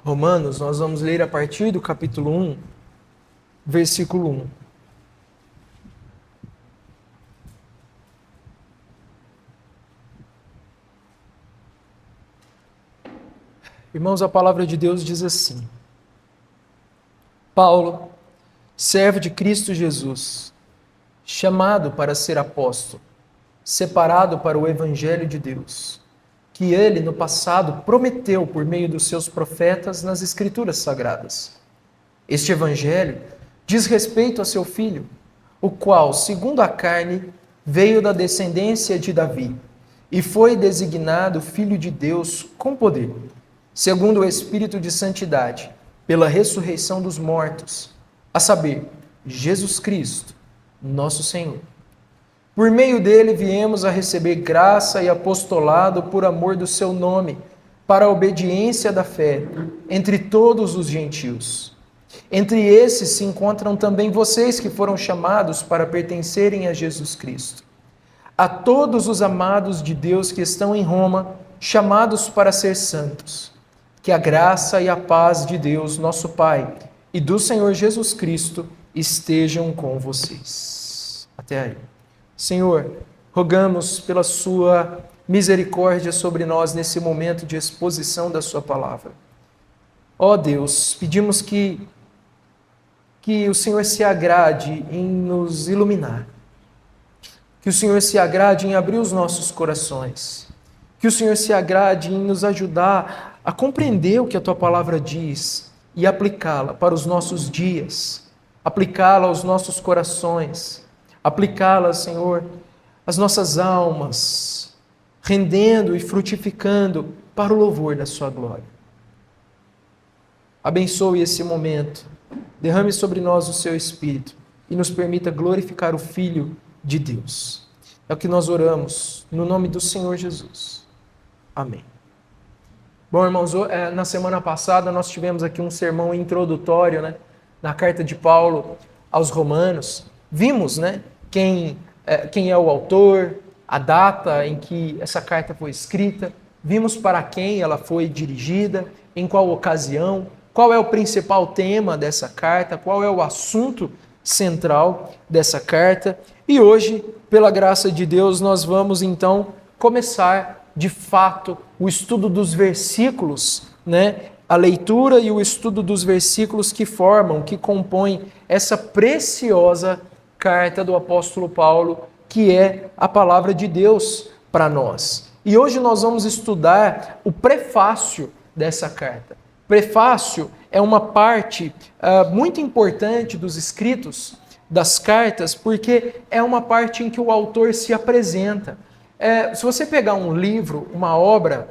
Romanos, nós vamos ler a partir do capítulo 1, versículo 1. Irmãos, a palavra de Deus diz assim: Paulo, servo de Cristo Jesus, chamado para ser apóstolo, separado para o evangelho de Deus, que ele no passado prometeu por meio dos seus profetas nas Escrituras Sagradas. Este evangelho diz respeito a seu filho, o qual, segundo a carne, veio da descendência de Davi e foi designado Filho de Deus com poder, segundo o Espírito de santidade, pela ressurreição dos mortos, a saber, Jesus Cristo, nosso Senhor. Por meio dele viemos a receber graça e apostolado por amor do seu nome, para a obediência da fé entre todos os gentios. Entre esses se encontram também vocês que foram chamados para pertencerem a Jesus Cristo. A todos os amados de Deus que estão em Roma, chamados para ser santos, que a graça e a paz de Deus, nosso Pai, e do Senhor Jesus Cristo estejam com vocês. Até aí. Senhor, rogamos pela sua misericórdia sobre nós nesse momento de exposição da sua palavra. Ó Deus, pedimos que o Senhor se agrade em nos iluminar, que o Senhor se agrade em abrir os nossos corações, que o Senhor se agrade em nos ajudar a compreender o que a tua palavra diz e aplicá-la para os nossos dias, aplicá-la aos nossos corações, aplicá-la, Senhor, às nossas almas, rendendo e frutificando para o louvor da sua glória. Abençoe esse momento, derrame sobre nós o seu Espírito e nos permita glorificar o Filho de Deus. É o que nós oramos, no nome do Senhor Jesus. Amém. Bom, irmãos, na semana passada nós tivemos aqui um sermão introdutório, na carta de Paulo aos Romanos. Vimos, quem é o autor, a data em que essa carta foi escrita, vimos para quem ela foi dirigida, em qual ocasião, qual é o principal tema dessa carta, qual é o assunto central dessa carta. E hoje, pela graça de Deus, nós vamos então começar de fato o estudo dos versículos, a leitura e o estudo dos versículos que compõem essa preciosa carta do apóstolo Paulo, que é a palavra de Deus para nós. E hoje nós vamos estudar o prefácio dessa carta. Prefácio é uma parte muito importante dos escritos das cartas, porque é uma parte em que o autor se apresenta. Se você pegar um livro, uma obra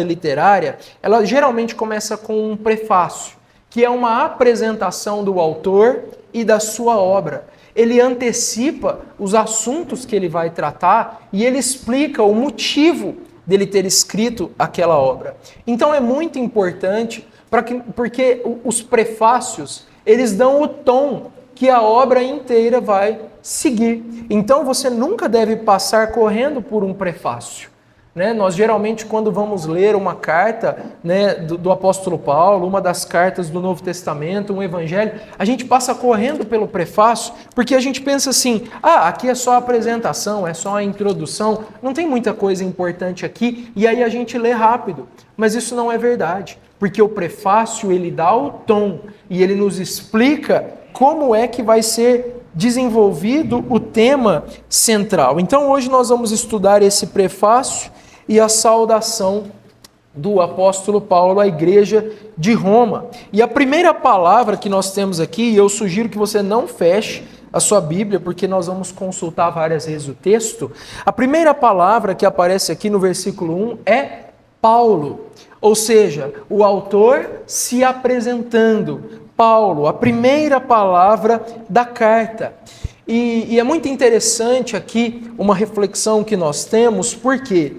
literária, ela geralmente começa com um prefácio, que é uma apresentação do autor e da sua obra. Ele antecipa os assuntos que ele vai tratar e ele explica o motivo dele ter escrito aquela obra. Então é muito importante porque os prefácios, eles dão o tom que a obra inteira vai seguir. Então você nunca deve passar correndo por um prefácio. Nós geralmente, quando vamos ler uma carta do apóstolo Paulo, uma das cartas do Novo Testamento, um evangelho, a gente passa correndo pelo prefácio, porque a gente pensa assim, aqui é só a apresentação, é só a introdução, não tem muita coisa importante aqui, e aí a gente lê rápido. Mas isso não é verdade, porque o prefácio ele dá o tom e ele nos explica como é que vai ser desenvolvido o tema central. Então hoje nós vamos estudar esse prefácio e a saudação do apóstolo Paulo à igreja de Roma. E a primeira palavra que nós temos aqui, e eu sugiro que você não feche a sua Bíblia, porque nós vamos consultar várias vezes o texto. A primeira palavra que aparece aqui no versículo 1 é Paulo, ou seja, o autor se apresentando. Paulo, a primeira palavra da carta. E é muito interessante aqui uma reflexão que nós temos, porque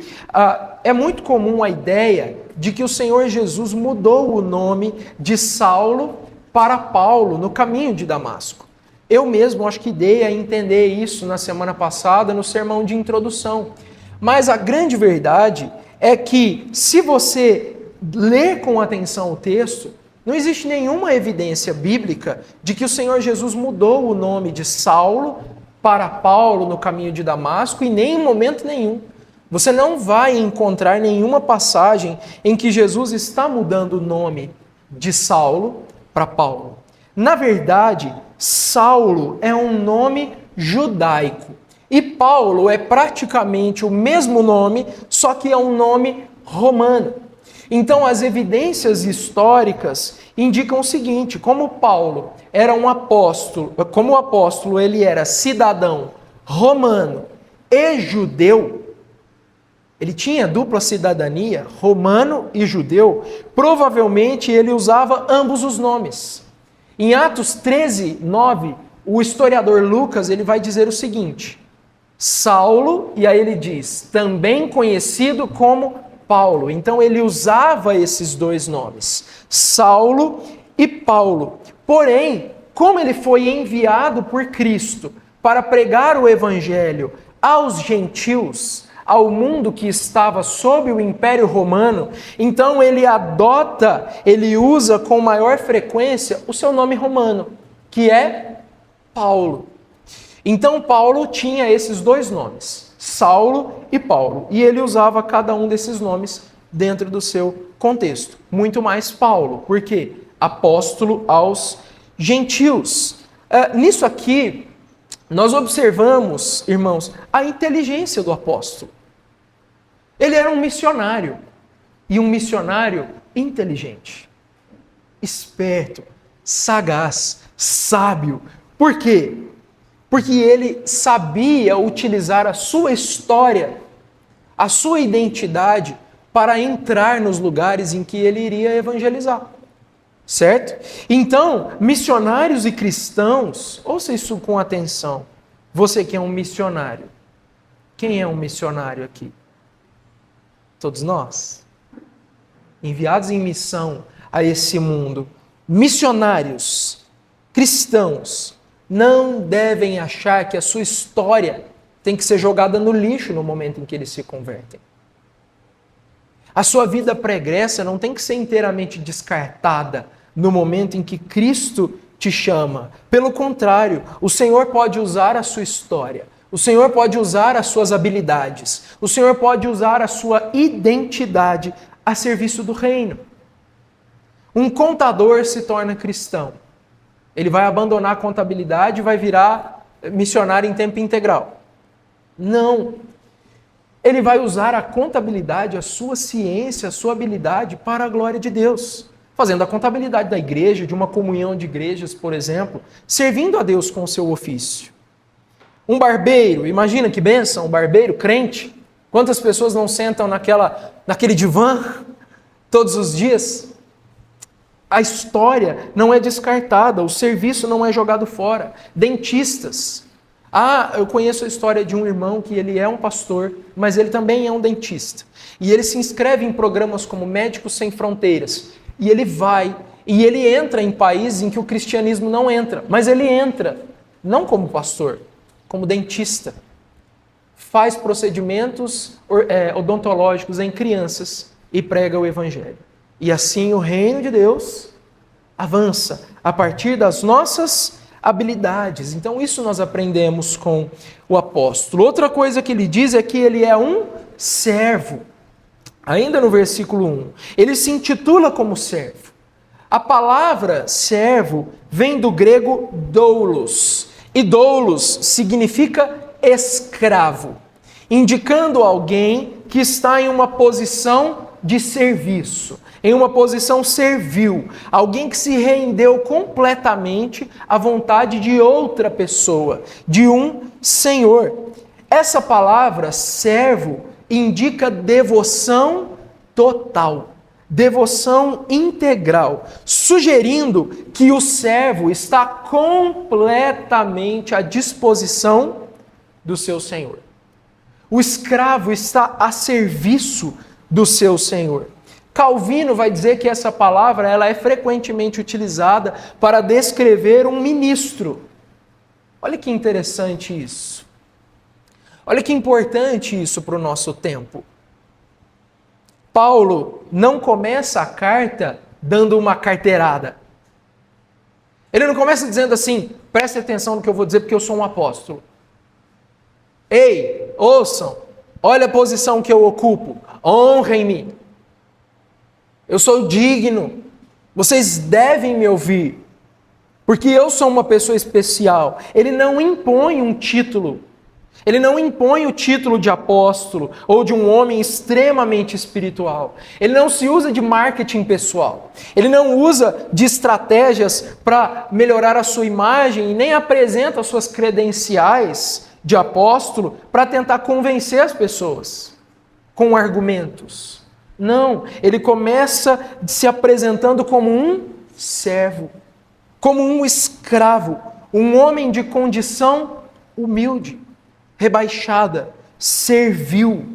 é muito comum a ideia de que o Senhor Jesus mudou o nome de Saulo para Paulo no caminho de Damasco. Eu mesmo acho que dei a entender isso na semana passada no sermão de introdução. Mas a grande verdade é que se você ler com atenção o texto, não existe nenhuma evidência bíblica de que o Senhor Jesus mudou o nome de Saulo para Paulo no caminho de Damasco, e nem em momento nenhum. Você não vai encontrar nenhuma passagem em que Jesus está mudando o nome de Saulo para Paulo. Na verdade, Saulo é um nome judaico e Paulo é praticamente o mesmo nome, só que é um nome romano. Então, as evidências históricas indicam o seguinte: como Paulo era um apóstolo, como o apóstolo ele era cidadão romano e judeu, ele tinha dupla cidadania, romano e judeu, provavelmente ele usava ambos os nomes. Em Atos 13, 9, o historiador Lucas ele vai dizer o seguinte: Saulo, e aí ele diz, também conhecido como Paulo. Então ele usava esses dois nomes, Saulo e Paulo. Porém, como ele foi enviado por Cristo para pregar o evangelho aos gentios, ao mundo que estava sob o Império Romano, então ele usa com maior frequência o seu nome romano, que é Paulo. Então Paulo tinha esses dois nomes, Saulo e Paulo, e ele usava cada um desses nomes dentro do seu contexto. Muito mais Paulo, porque apóstolo aos gentios. Nisso aqui, nós observamos, irmãos, a inteligência do apóstolo. Ele era um missionário, e um missionário inteligente, esperto, sagaz, sábio. Por quê? Porque ele sabia utilizar a sua história, a sua identidade, para entrar nos lugares em que ele iria evangelizar. Certo? Então, missionários e cristãos, ouça isso com atenção. Você que é um missionário. Quem é um missionário aqui? Todos nós. Enviados em missão a esse mundo. Missionários, cristãos, não devem achar que a sua história tem que ser jogada no lixo no momento em que eles se convertem. A sua vida pregressa não tem que ser inteiramente descartada no momento em que Cristo te chama. Pelo contrário, o Senhor pode usar a sua história, o Senhor pode usar as suas habilidades, o Senhor pode usar a sua identidade a serviço do reino. Um contador se torna cristão. Ele vai abandonar a contabilidade e vai virar missionário em tempo integral. Não. Ele vai usar a contabilidade, a sua ciência, a sua habilidade para a glória de Deus. Fazendo a contabilidade da igreja, de uma comunhão de igrejas, por exemplo, servindo a Deus com o seu ofício. Um barbeiro, imagina que bênção, um barbeiro crente. Quantas pessoas não sentam naquele divã todos os dias? A história não é descartada, o serviço não é jogado fora. Dentistas. Eu conheço a história de um irmão que ele é um pastor, mas ele também é um dentista. E ele se inscreve em programas como Médicos Sem Fronteiras. E ele vai, e ele entra em países em que o cristianismo não entra. Mas ele entra, não como pastor, como dentista. Faz procedimentos odontológicos em crianças e prega o evangelho. E assim o reino de Deus avança a partir das nossas habilidades. Então isso nós aprendemos com o apóstolo. Outra coisa que ele diz é que ele é um servo. Ainda no versículo 1, ele se intitula como servo. A palavra servo vem do grego doulos. E doulos significa escravo, indicando alguém que está em uma posição de serviço, em uma posição servil, alguém que se rendeu completamente à vontade de outra pessoa, de um senhor. Essa palavra servo indica devoção total, devoção integral, sugerindo que o servo está completamente à disposição do seu senhor. O escravo está a serviço do seu senhor. Calvino vai dizer que essa palavra ela é frequentemente utilizada para descrever um ministro. Olha que interessante isso. Olha que importante isso para o nosso tempo. Paulo não começa a carta dando uma carteirada. Ele não começa dizendo assim, preste atenção no que eu vou dizer porque eu sou um apóstolo. Ei, ouçam, olha a posição que eu ocupo, honrem-me. Eu sou digno, vocês devem me ouvir, porque eu sou uma pessoa especial. Ele não impõe um título, ele não impõe o título de apóstolo ou de um homem extremamente espiritual. Ele não se usa de marketing pessoal, ele não usa de estratégias para melhorar a sua imagem e nem apresenta as suas credenciais de apóstolo para tentar convencer as pessoas com argumentos. Não, ele começa se apresentando como um servo, como um escravo, um homem de condição humilde, rebaixada, servil,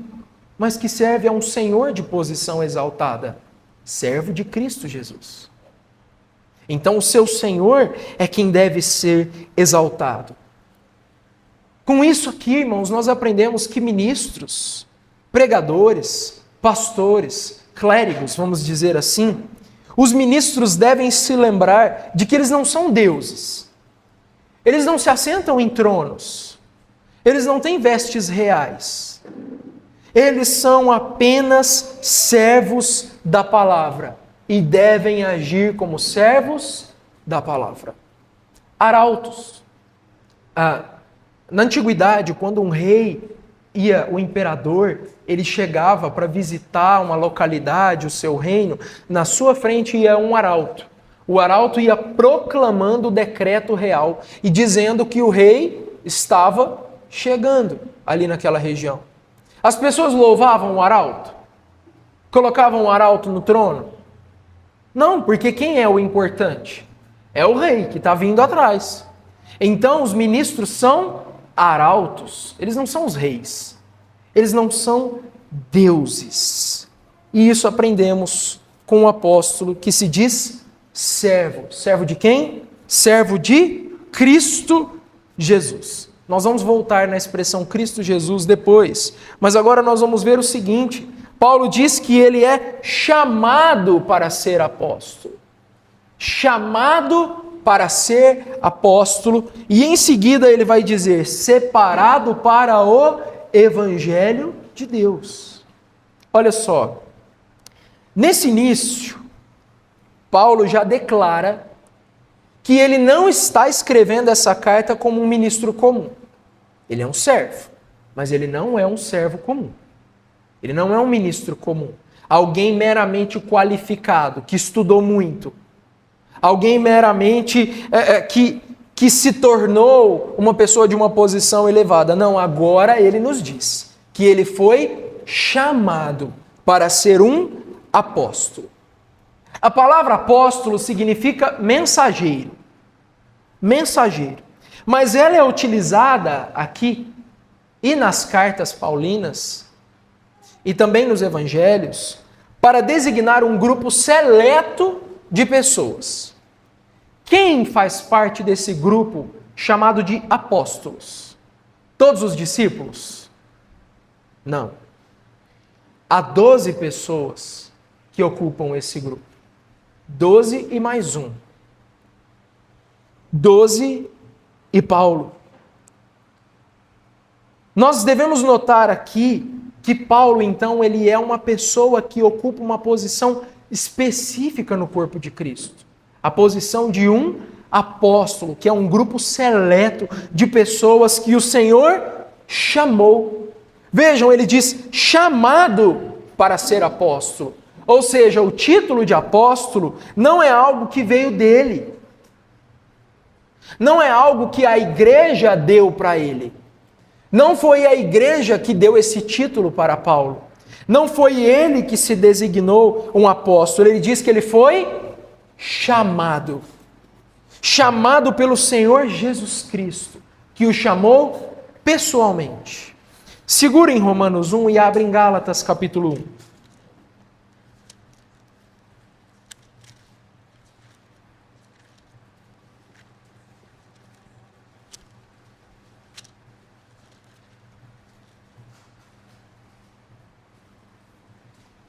mas que serve a um Senhor de posição exaltada, servo de Cristo Jesus. Então o seu Senhor é quem deve ser exaltado. Com isso aqui, irmãos, nós aprendemos que ministros, pregadores, pastores, clérigos, vamos dizer assim, os ministros devem se lembrar de que eles não são deuses. Eles não se assentam em tronos. Eles não têm vestes reais. Eles são apenas servos da palavra e devem agir como servos da palavra. Arautos. Na antiguidade, quando um rei o imperador, ele chegava para visitar uma localidade, o seu reino, na sua frente ia um arauto. O arauto ia proclamando o decreto real e dizendo que o rei estava chegando ali naquela região. As pessoas louvavam o arauto? Colocavam o arauto no trono? Não, porque quem é o importante? É o rei que está vindo atrás. Então os ministros são arautos, eles não são os reis, eles não são deuses. E isso aprendemos com o apóstolo que se diz servo. Servo de quem? Servo de Cristo Jesus. Nós vamos voltar na expressão Cristo Jesus depois, mas agora nós vamos ver o seguinte: Paulo diz que ele é chamado para ser apóstolo. Chamado para ser apóstolo, e em seguida ele vai dizer, separado para o Evangelho de Deus. Olha só, nesse início, Paulo já declara que ele não está escrevendo essa carta como um ministro comum. Ele é um servo, mas ele não é um servo comum. Ele não é um ministro comum. Alguém meramente qualificado, que estudou muito. Alguém meramente que se tornou uma pessoa de uma posição elevada. Não, agora ele nos diz que ele foi chamado para ser um apóstolo. A palavra apóstolo significa mensageiro. Mensageiro. Mas ela é utilizada aqui e nas cartas paulinas e também nos evangelhos para designar um grupo seleto de pessoas. Quem faz parte desse grupo chamado de apóstolos? Todos os discípulos? Não. Há 12 pessoas que ocupam esse grupo. 12 e mais um. 12 e Paulo. Nós devemos notar aqui que Paulo, então, ele é uma pessoa que ocupa uma posição específica no corpo de Cristo. A posição de um apóstolo, que é um grupo seleto de pessoas que o Senhor chamou. Vejam, ele diz chamado para ser apóstolo. Ou seja, o título de apóstolo não é algo que veio dele. Não é algo que a igreja deu para ele. Não foi a igreja que deu esse título para Paulo. Não foi ele que se designou um apóstolo. Ele diz que ele foi chamado. Chamado pelo Senhor Jesus Cristo, que o chamou pessoalmente. Segura em Romanos 1 e abre em Gálatas capítulo 1.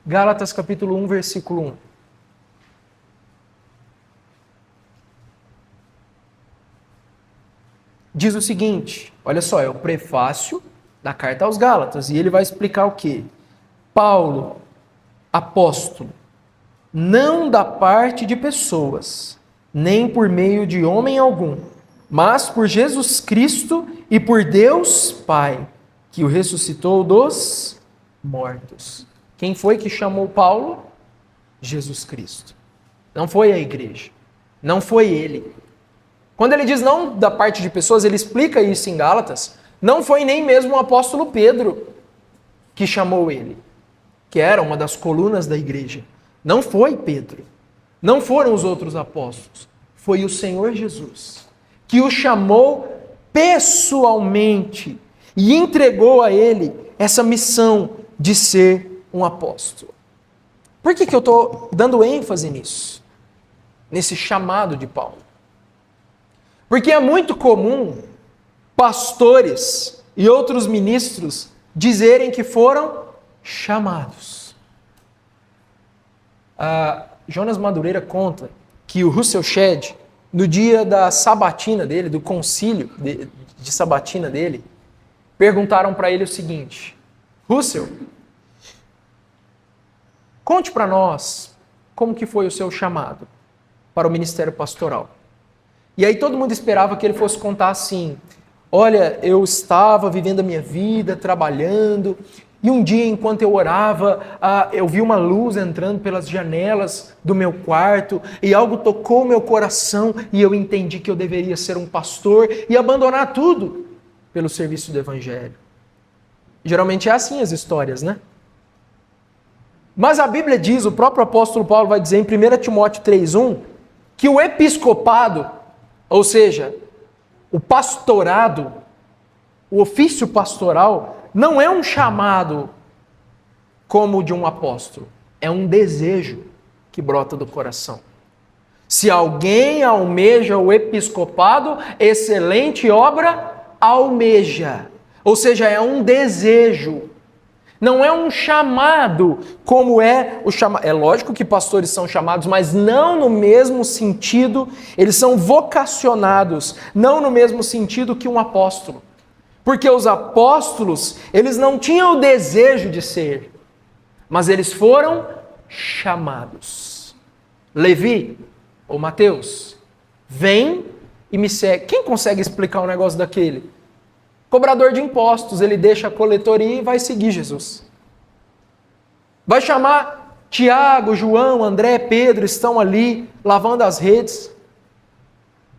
Gálatas capítulo 1, versículo 1. Diz o seguinte, olha só, é o prefácio da carta aos Gálatas, e ele vai explicar o quê? Paulo, apóstolo, não da parte de pessoas, nem por meio de homem algum, mas por Jesus Cristo e por Deus Pai, que o ressuscitou dos mortos. Quem foi que chamou Paulo? Jesus Cristo. Não foi a igreja. Não foi ele. Quando ele diz não da parte de pessoas, ele explica isso em Gálatas. Não foi nem mesmo o apóstolo Pedro que chamou ele, que era uma das colunas da igreja. Não foi Pedro. Não foram os outros apóstolos. Foi o Senhor Jesus que o chamou pessoalmente e entregou a ele essa missão de ser um apóstolo. Por que eu estou dando ênfase nisso? Nesse chamado de Paulo? Porque é muito comum pastores e outros ministros dizerem que foram chamados. Jonas Madureira conta que o Russell Shedd, no dia da sabatina dele, do concílio de sabatina dele, perguntaram para ele o seguinte: Russell, conte para nós como que foi o seu chamado para o ministério pastoral. E aí todo mundo esperava que ele fosse contar assim: olha, eu estava vivendo a minha vida, trabalhando, e um dia, enquanto eu orava, eu vi uma luz entrando pelas janelas do meu quarto, e algo tocou meu coração, e eu entendi que eu deveria ser um pastor e abandonar tudo pelo serviço do evangelho. Geralmente é assim as histórias, né? Mas a Bíblia diz, o próprio apóstolo Paulo vai dizer em 1 Timóteo 3,1, que o episcopado, ou seja, o pastorado, o ofício pastoral, não é um chamado como o de um apóstolo, é um desejo que brota do coração. Se alguém almeja o episcopado, excelente obra almeja. Ou seja, é um desejo. Não é um chamado como é o chamado. É lógico que pastores são chamados, mas não no mesmo sentido. Eles são vocacionados, não no mesmo sentido que um apóstolo. Porque os apóstolos, eles não tinham o desejo de ser, mas eles foram chamados. Levi, ou Mateus, vem e me segue. Quem consegue explicar um negócio daquele? Cobrador de impostos, ele deixa a coletoria e vai seguir Jesus. Vai chamar Tiago, João, André, Pedro, estão ali lavando as redes.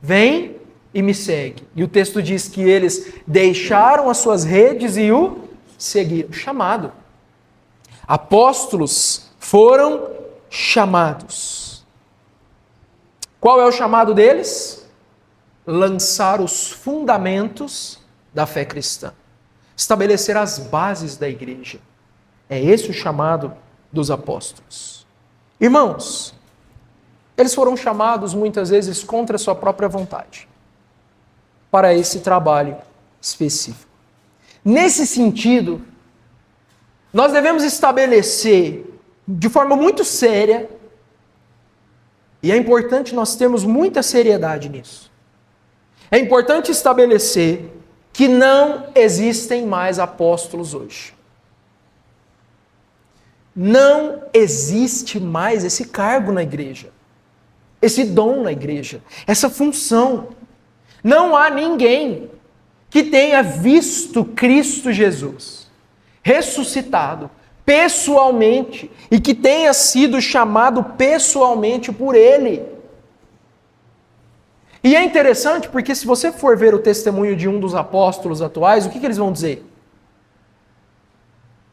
Vem e me segue. E o texto diz que eles deixaram as suas redes e o seguiram. Chamado. Apóstolos foram chamados. Qual é o chamado deles? Lançar os fundamentos da fé cristã. Estabelecer as bases da igreja. É esse o chamado dos apóstolos. Irmãos, eles foram chamados muitas vezes contra a sua própria vontade para esse trabalho específico. Nesse sentido, nós devemos estabelecer de forma muito séria, e é importante nós termos muita seriedade nisso. É importante estabelecer que não existem mais apóstolos hoje. Não existe mais esse cargo na igreja, esse dom na igreja, essa função. Não há ninguém que tenha visto Cristo Jesus ressuscitado pessoalmente e que tenha sido chamado pessoalmente por Ele. E é interessante porque se você for ver o testemunho de um dos apóstolos atuais, o que eles vão dizer?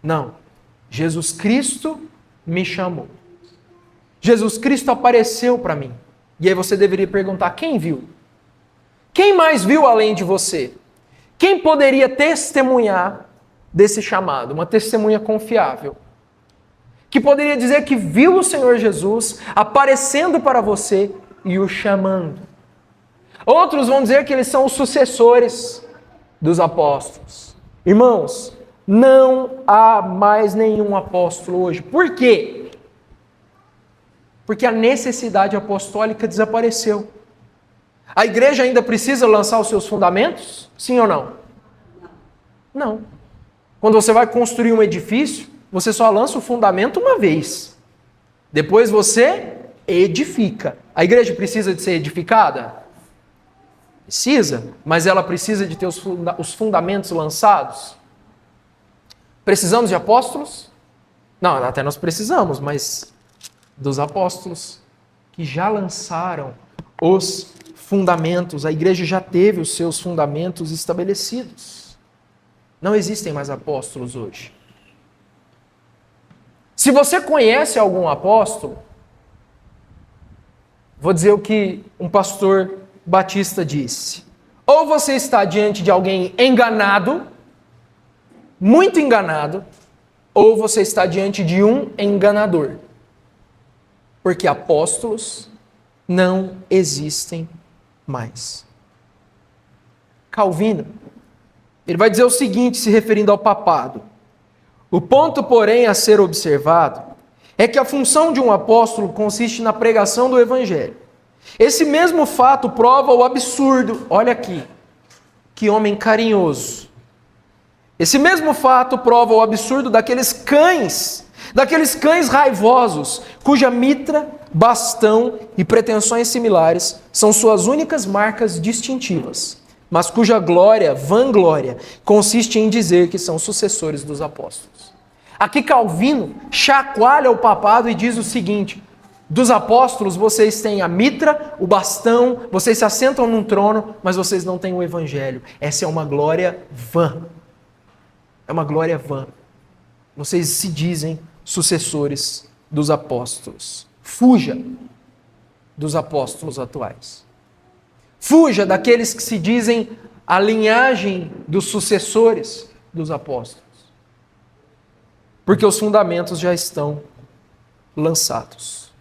Não, Jesus Cristo me chamou. Jesus Cristo apareceu para mim. E aí você deveria perguntar, quem viu? Quem mais viu além de você? Quem poderia testemunhar desse chamado? Uma testemunha confiável. Que poderia dizer que viu o Senhor Jesus aparecendo para você e o chamando. Outros vão dizer que eles são os sucessores dos apóstolos. Irmãos, Não há mais nenhum apóstolo hoje. Por quê? Porque a necessidade apostólica desapareceu. A igreja ainda precisa lançar os seus fundamentos? Sim ou não? Não. Quando você vai construir um edifício, você só lança o fundamento uma vez. Depois você edifica. A igreja precisa de ser edificada? Precisa, mas ela precisa de ter os fundamentos lançados? Precisamos de apóstolos? Não, até nós precisamos, mas dos apóstolos que já lançaram os fundamentos. A igreja já teve os seus fundamentos estabelecidos. Não existem mais apóstolos hoje. Se você conhece algum apóstolo, vou dizer o que um pastor batista disse. Ou você está diante de alguém enganado, muito enganado, ou você está diante de um enganador. Porque apóstolos não existem mais. Calvino, ele vai dizer o seguinte, se referindo ao papado. O ponto, porém, a ser observado é que a função de um apóstolo consiste na pregação do evangelho. Esse mesmo fato prova o absurdo. Olha aqui, que homem carinhoso. Esse mesmo fato prova o absurdo daqueles cães raivosos, cuja mitra, bastão e pretensões similares são suas únicas marcas distintivas, mas cuja glória, vanglória, consiste em dizer que são sucessores dos apóstolos. Aqui Calvino chacoalha o papado e diz o seguinte: dos apóstolos vocês têm a mitra, o bastão, vocês se assentam num trono, mas vocês não têm o evangelho. Essa é uma glória vã. É uma glória vã. Vocês se dizem sucessores dos apóstolos. Fuja dos apóstolos atuais. Fuja daqueles que se dizem a linhagem dos sucessores dos apóstolos. Porque os fundamentos já estão lançados.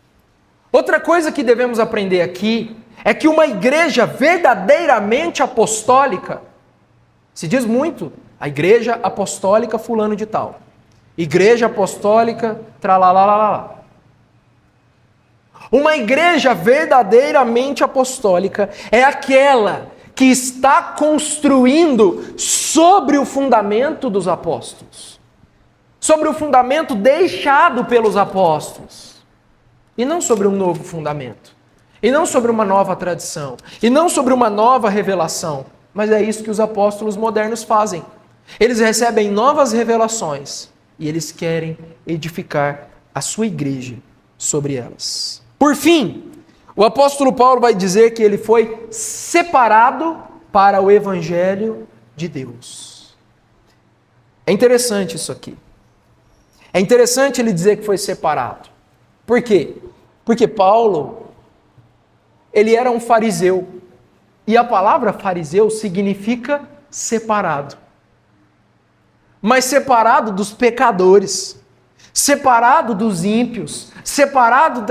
Outra coisa que devemos aprender aqui é que uma igreja verdadeiramente apostólica, se diz muito, a igreja apostólica fulano de tal. Igreja apostólica tralalalala. Uma igreja verdadeiramente apostólica é aquela que está construindo sobre o fundamento dos apóstolos. Sobre o fundamento deixado pelos apóstolos. E não sobre um novo fundamento. E não sobre uma nova tradição. E não sobre uma nova revelação. Mas é isso que os apóstolos modernos fazem. Eles recebem novas revelações e eles querem edificar a sua igreja sobre elas. Por fim, o apóstolo Paulo vai dizer que ele foi separado para o evangelho de Deus. É interessante isso aqui. É interessante ele dizer que foi separado. Por quê? Porque Paulo, ele era um fariseu. E a palavra fariseu significa separado. Mas separado dos pecadores, separado dos ímpios, separado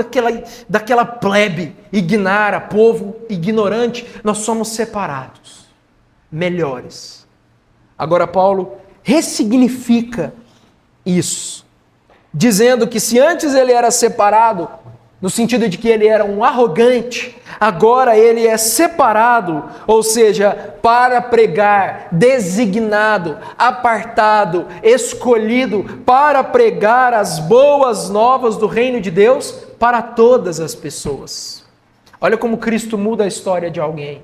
daquela plebe ignara, povo ignorante, nós somos separados, melhores. Agora Paulo ressignifica isso, dizendo que se antes ele era separado, no sentido de que ele era um arrogante, agora ele é separado, ou seja, para pregar, designado, apartado, escolhido, para pregar as boas novas do reino de Deus para todas as pessoas. Olha como Cristo muda a história de alguém.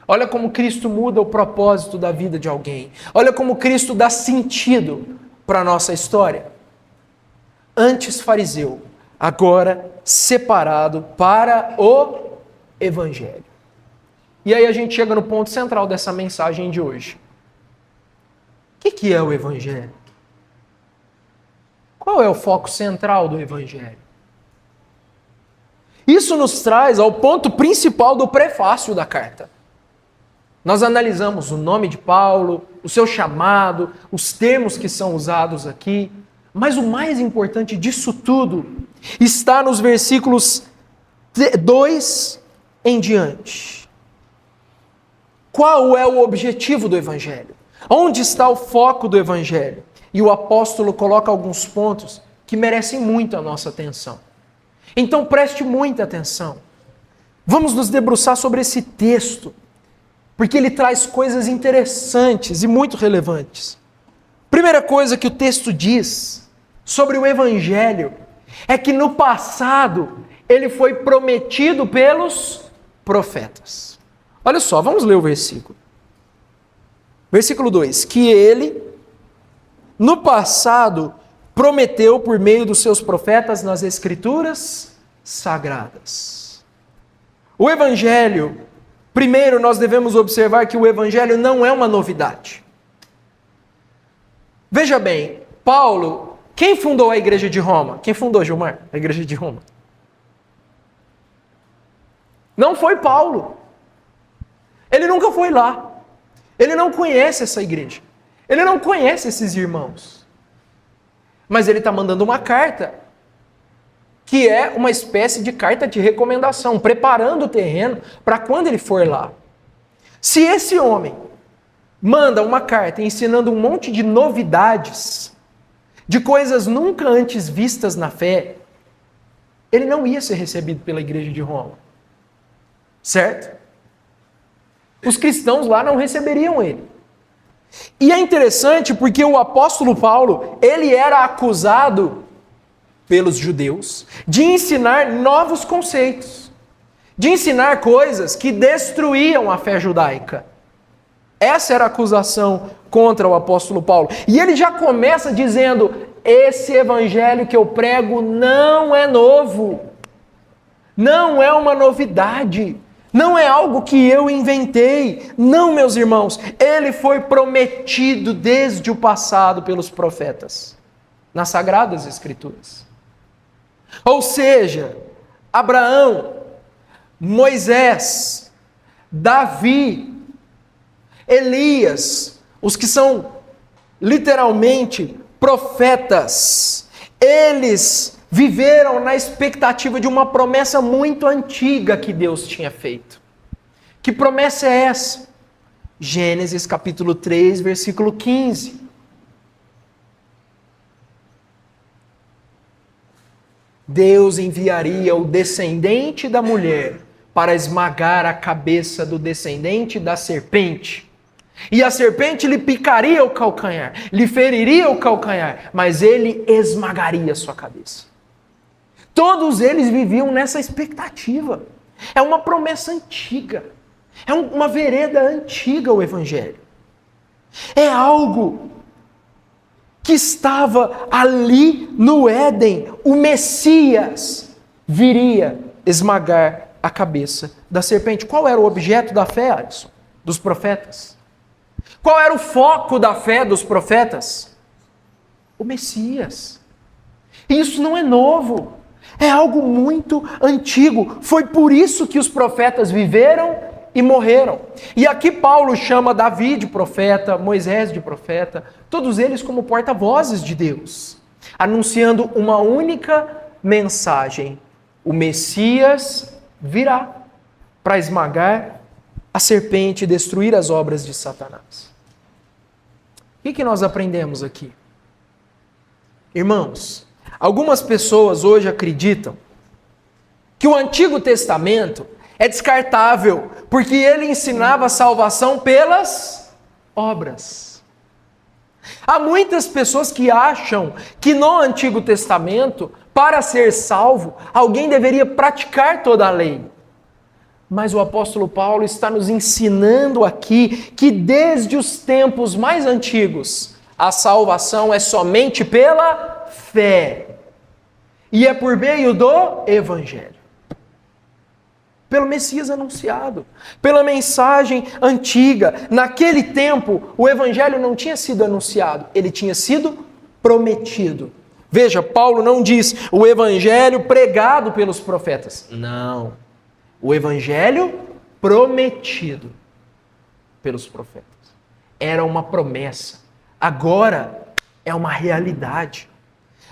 Olha como Cristo muda o propósito da vida de alguém. Olha como Cristo dá sentido para a nossa história. Antes fariseu, agora separado para o evangelho. E aí a gente chega no ponto central dessa mensagem de hoje. O que é o evangelho? Qual é o foco central do evangelho? Isso nos traz ao ponto principal do prefácio da carta. Nós analisamos o nome de Paulo, o seu chamado, os termos que são usados aqui, mas o mais importante disso tudo está nos versículos 2 em diante. Qual é o objetivo do evangelho? Onde está o foco do evangelho? E o apóstolo coloca alguns pontos que merecem muito a nossa atenção. Então preste muita atenção. Vamos nos debruçar sobre esse texto, porque ele traz coisas interessantes e muito relevantes. Primeira coisa que o texto diz sobre o Evangelho é que no passado ele foi prometido pelos profetas. Olha só, vamos ler o versículo. Versículo 2: que ele, no passado, prometeu por meio dos seus profetas nas Escrituras sagradas. O Evangelho, primeiro nós devemos observar que o Evangelho não é uma novidade. Veja bem, Paulo, quem fundou a igreja de Roma? Quem fundou, Gilmar, a igreja de Roma? Não foi Paulo. Ele nunca foi lá. Ele não conhece essa igreja. Ele não conhece esses irmãos. Mas ele está mandando uma carta, que é uma espécie de carta de recomendação, preparando o terreno para quando ele for lá. Se esse homem manda uma carta ensinando um monte de novidades, de coisas nunca antes vistas na fé, ele não ia ser recebido pela igreja de Roma. Certo? Os cristãos lá não receberiam ele. E é interessante porque o apóstolo Paulo, ele era acusado pelos judeus de ensinar novos conceitos, de ensinar coisas que destruíam a fé judaica. Essa era a acusação contra o apóstolo Paulo. E ele já começa dizendo: esse evangelho que eu prego não é novo, não é uma novidade, não é algo que eu inventei. Não, meus irmãos, ele foi prometido desde o passado pelos profetas, nas Sagradas Escrituras. Ou seja, Abraão, Moisés, Davi, Elias, os que são literalmente profetas, eles viveram na expectativa de uma promessa muito antiga que Deus tinha feito. Que promessa é essa? Gênesis capítulo 3, versículo 15. Deus enviaria o descendente da mulher para esmagar a cabeça do descendente da serpente. E a serpente lhe picaria o calcanhar, lhe feriria o calcanhar, mas ele esmagaria a sua cabeça. Todos eles viviam nessa expectativa. É uma promessa antiga. É uma vereda antiga o Evangelho. É algo que estava ali no Éden. O Messias viria esmagar a cabeça da serpente. Qual era o objeto da fé, Alisson? Dos profetas? Qual era o foco da fé dos profetas? O Messias. Isso não é novo. É algo muito antigo. Foi por isso que os profetas viveram e morreram. E aqui Paulo chama Davi de profeta, Moisés de profeta, todos eles como porta-vozes de Deus, anunciando uma única mensagem: o Messias virá para esmagar a serpente e destruir as obras de Satanás. O que nós aprendemos aqui? Irmãos, algumas pessoas hoje acreditam que o Antigo Testamento é descartável, porque ele ensinava a salvação pelas obras. Há muitas pessoas que acham que no Antigo Testamento, para ser salvo, alguém deveria praticar toda a lei. Mas o apóstolo Paulo está nos ensinando aqui que desde os tempos mais antigos, a salvação é somente pela fé. E é por meio do Evangelho. Pelo Messias anunciado, pela mensagem antiga. Naquele tempo, o Evangelho não tinha sido anunciado, ele tinha sido prometido. Veja, Paulo não diz o Evangelho pregado pelos profetas. Não. O Evangelho prometido pelos profetas. Era uma promessa. Agora é uma realidade.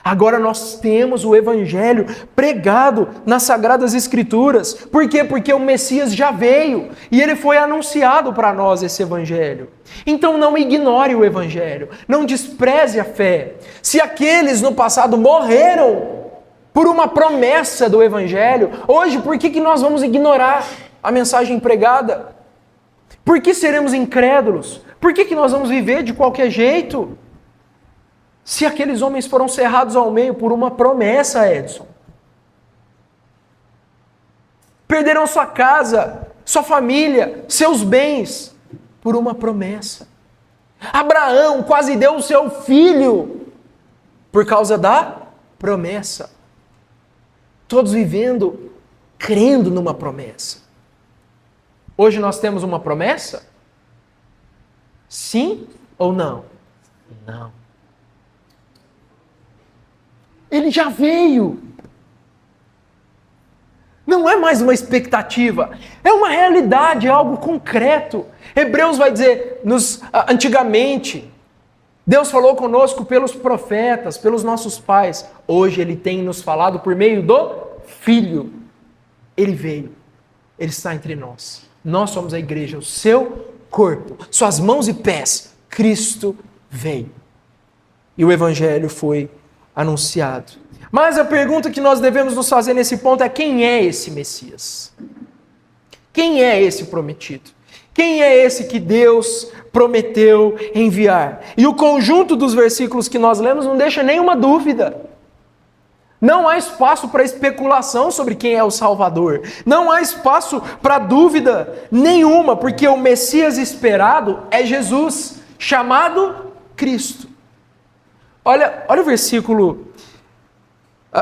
Agora nós temos o Evangelho pregado nas Sagradas Escrituras. Por quê? Porque o Messias já veio e ele foi anunciado para nós, esse Evangelho. Então não ignore o Evangelho, não despreze a fé. Se aqueles no passado morreram por uma promessa do Evangelho, hoje por que nós vamos ignorar a mensagem pregada? Por que seremos incrédulos? Por que nós vamos viver de qualquer jeito? Se aqueles homens foram cerrados ao meio por uma promessa, Edson. Perderam sua casa, sua família, seus bens, por uma promessa. Abraão quase deu o seu filho por causa da promessa. Todos vivendo, crendo numa promessa. Hoje nós temos uma promessa? Sim ou não? Não. Ele já veio. Não é mais uma expectativa, é uma realidade, é algo concreto. Hebreus vai dizer, antigamente, Deus falou conosco pelos profetas, pelos nossos pais. Hoje Ele tem nos falado por meio do Filho. Ele veio, Ele está entre nós. Nós somos a igreja, o seu corpo, suas mãos e pés. Cristo veio. E o Evangelho foi anunciado. Mas a pergunta que nós devemos nos fazer nesse ponto é: quem é esse Messias? Quem é esse prometido? Quem é esse que Deus prometeu enviar? E o conjunto dos versículos que nós lemos não deixa nenhuma dúvida. Não há espaço para especulação sobre quem é o Salvador. Não há espaço para dúvida nenhuma, porque o Messias esperado é Jesus, chamado Cristo. Olha o versículo.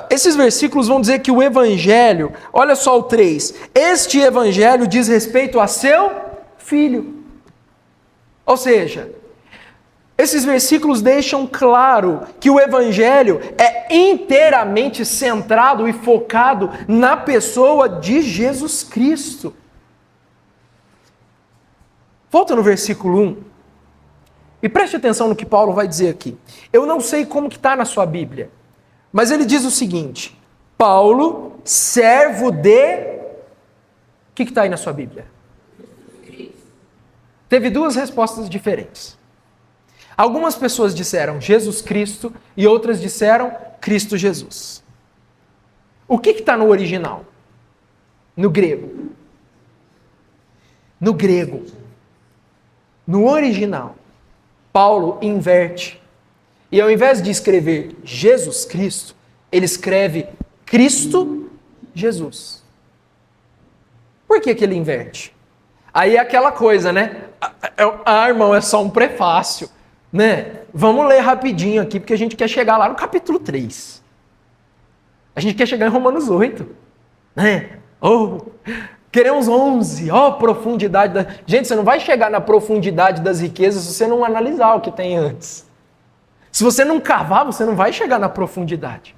Esses versículos vão dizer que o Evangelho, olha só o 3, este Evangelho diz respeito a seu Filho. Ou seja, esses versículos deixam claro que o Evangelho é inteiramente centrado e focado na pessoa de Jesus Cristo. Volta no versículo 1. E preste atenção no que Paulo vai dizer aqui. Eu não sei como que está na sua Bíblia, mas ele diz o seguinte: Paulo, servo de... O que está aí na sua Bíblia? Teve duas respostas diferentes. Algumas pessoas disseram Jesus Cristo e outras disseram Cristo Jesus. O que está no original? No grego. No grego. No original. Paulo inverte. E ao invés de escrever Jesus Cristo, ele escreve Cristo Jesus. Por que ele inverte? Aí é aquela coisa, né? Irmão, é só um prefácio, né? Vamos ler rapidinho aqui, porque a gente quer chegar lá no capítulo 3. A gente quer chegar em Romanos 8, né? Queremos 11, profundidade da... Gente, você não vai chegar na profundidade das riquezas se você não analisar o que tem antes. Se você não cavar, você não vai chegar na profundidade.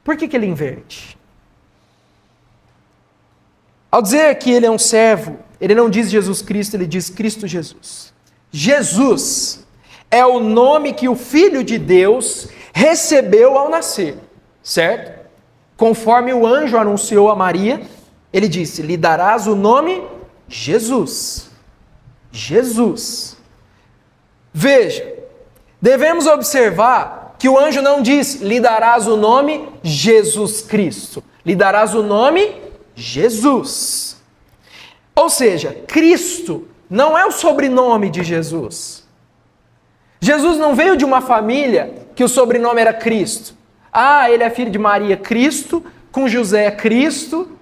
Por que ele inverte? Ao dizer que ele é um servo, ele não diz Jesus Cristo, ele diz Cristo Jesus. Jesus é o nome que o Filho de Deus recebeu ao nascer, certo? Conforme o anjo anunciou a Maria, ele disse: lhe darás o nome Jesus. Jesus. Veja, devemos observar que o anjo não diz: lhe darás o nome Jesus Cristo. Lhe darás o nome Jesus. Ou seja, Cristo não é o sobrenome de Jesus. Jesus não veio de uma família que o sobrenome era Cristo. Ele é filho de Maria, Cristo, com José, Cristo,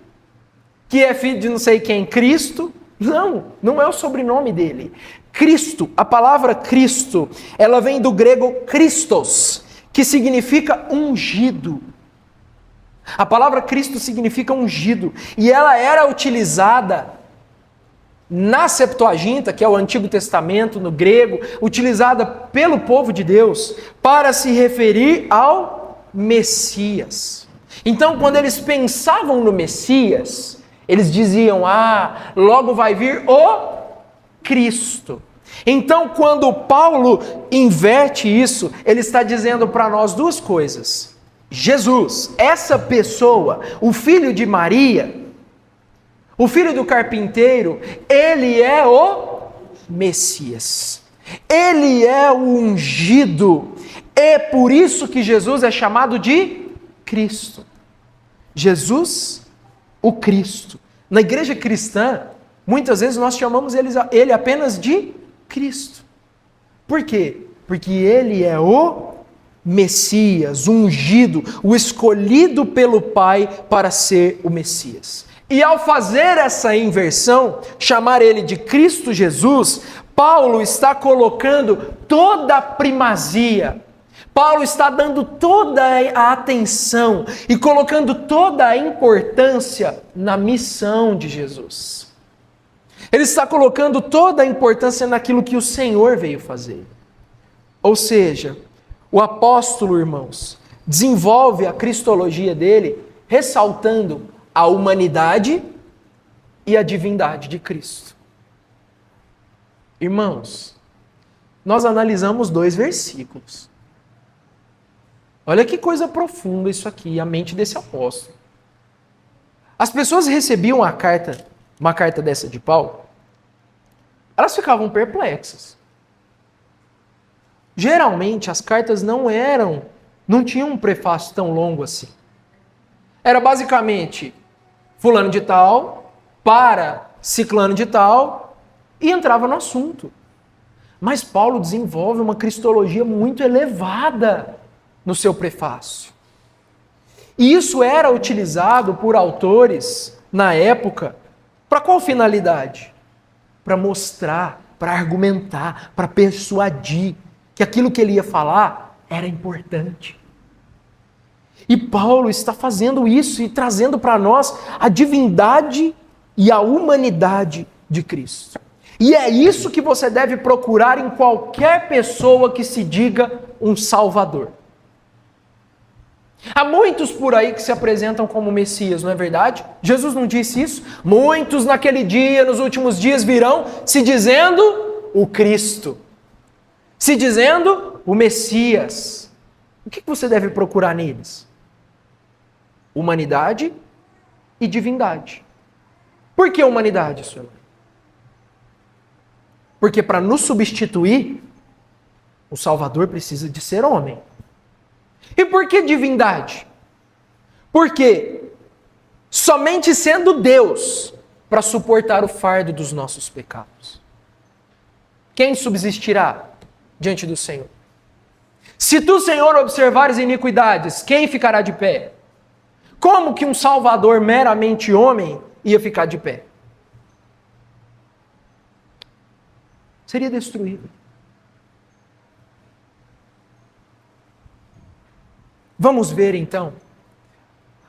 que é filho de não sei quem, Cristo. Não é o sobrenome dele. Cristo, a palavra Cristo, ela vem do grego Christos, que significa ungido. A palavra Cristo significa ungido, e ela era utilizada na Septuaginta, que é o Antigo Testamento, no grego, utilizada pelo povo de Deus para se referir ao Messias. Então, quando eles pensavam no Messias, eles diziam: logo vai vir o Cristo. Então, quando Paulo inverte isso, ele está dizendo para nós duas coisas. Jesus, essa pessoa, o filho de Maria, o filho do carpinteiro, ele é o Messias. Ele é o ungido. É por isso que Jesus é chamado de Cristo. Jesus, o Cristo. Na igreja cristã, muitas vezes nós chamamos ele apenas de Cristo. Por quê? Porque ele é o Messias, o ungido, o escolhido pelo Pai para ser o Messias. E ao fazer essa inversão, chamar ele de Cristo Jesus, Paulo está colocando toda a primazia, Paulo está dando toda a atenção e colocando toda a importância na missão de Jesus. Ele está colocando toda a importância naquilo que o Senhor veio fazer. Ou seja, o apóstolo, irmãos, desenvolve a cristologia dele ressaltando a humanidade e a divindade de Cristo. Irmãos, nós analisamos 2 versículos. Olha que coisa profunda isso aqui, a mente desse apóstolo. As pessoas recebiam uma carta dessa de Paulo, elas ficavam perplexas. Geralmente as cartas não tinham um prefácio tão longo assim. Era basicamente fulano de tal para ciclano de tal e entrava no assunto. Mas Paulo desenvolve uma cristologia muito elevada no seu prefácio. E isso era utilizado por autores na época para qual finalidade? Para mostrar, para argumentar, para persuadir que aquilo que ele ia falar era importante. E Paulo está fazendo isso e trazendo para nós a divindade e a humanidade de Cristo. E é isso que você deve procurar em qualquer pessoa que se diga um Salvador. Há muitos por aí que se apresentam como Messias, não é verdade? Jesus não disse isso? Muitos naquele dia, nos últimos dias, virão se dizendo o Cristo, se dizendo o Messias. O que você deve procurar neles? Humanidade e divindade. Por que humanidade, senhor? Porque para nos substituir, o Salvador precisa de ser homem. E por que divindade? Porque somente sendo Deus para suportar o fardo dos nossos pecados. Quem subsistirá diante do Senhor? Se tu, Senhor, observares iniquidades, quem ficará de pé? Como que um Salvador meramente homem ia ficar de pé? Seria destruído. Vamos ver então,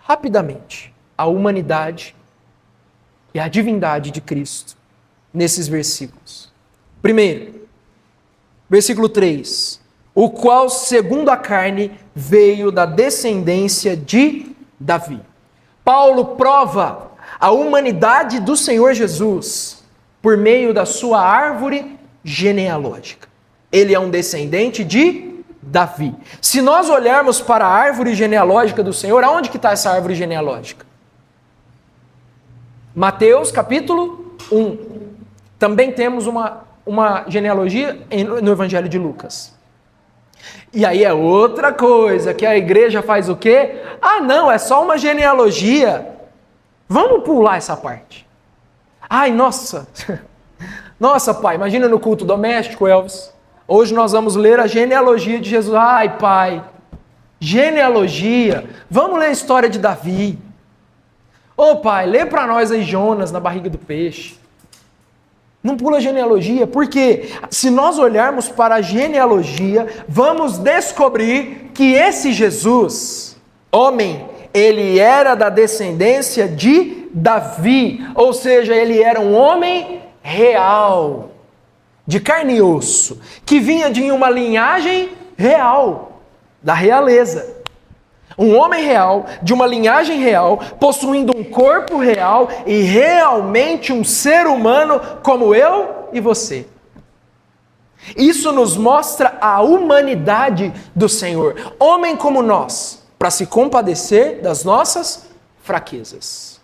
rapidamente, a humanidade e a divindade de Cristo nesses versículos. Primeiro, versículo 3. O qual, segundo a carne, veio da descendência de Davi. Paulo prova a humanidade do Senhor Jesus por meio da sua árvore genealógica. Ele é um descendente de Davi. Se nós olharmos para a árvore genealógica do Senhor, aonde que está essa árvore genealógica? Mateus capítulo 1. Também temos uma genealogia no Evangelho de Lucas. E aí é outra coisa, que a igreja faz o quê? Ah não, é só uma genealogia. Vamos pular essa parte. Ai, nossa. Nossa, pai, imagina no culto doméstico, Elvis. Hoje nós vamos ler a genealogia de Jesus. Ai, pai, genealogia. Vamos ler a história de Davi. Ô, pai, lê para nós aí Jonas na barriga do peixe. Não pula a genealogia, porque se nós olharmos para a genealogia, vamos descobrir que esse Jesus, homem, ele era da descendência de Davi. Ou seja, ele era um homem real, de carne e osso, que vinha de uma linhagem real, da realeza. Um homem real, de uma linhagem real, possuindo um corpo real e realmente um ser humano como eu e você. Isso nos mostra a humanidade do Senhor, homem como nós, para se compadecer das nossas fraquezas.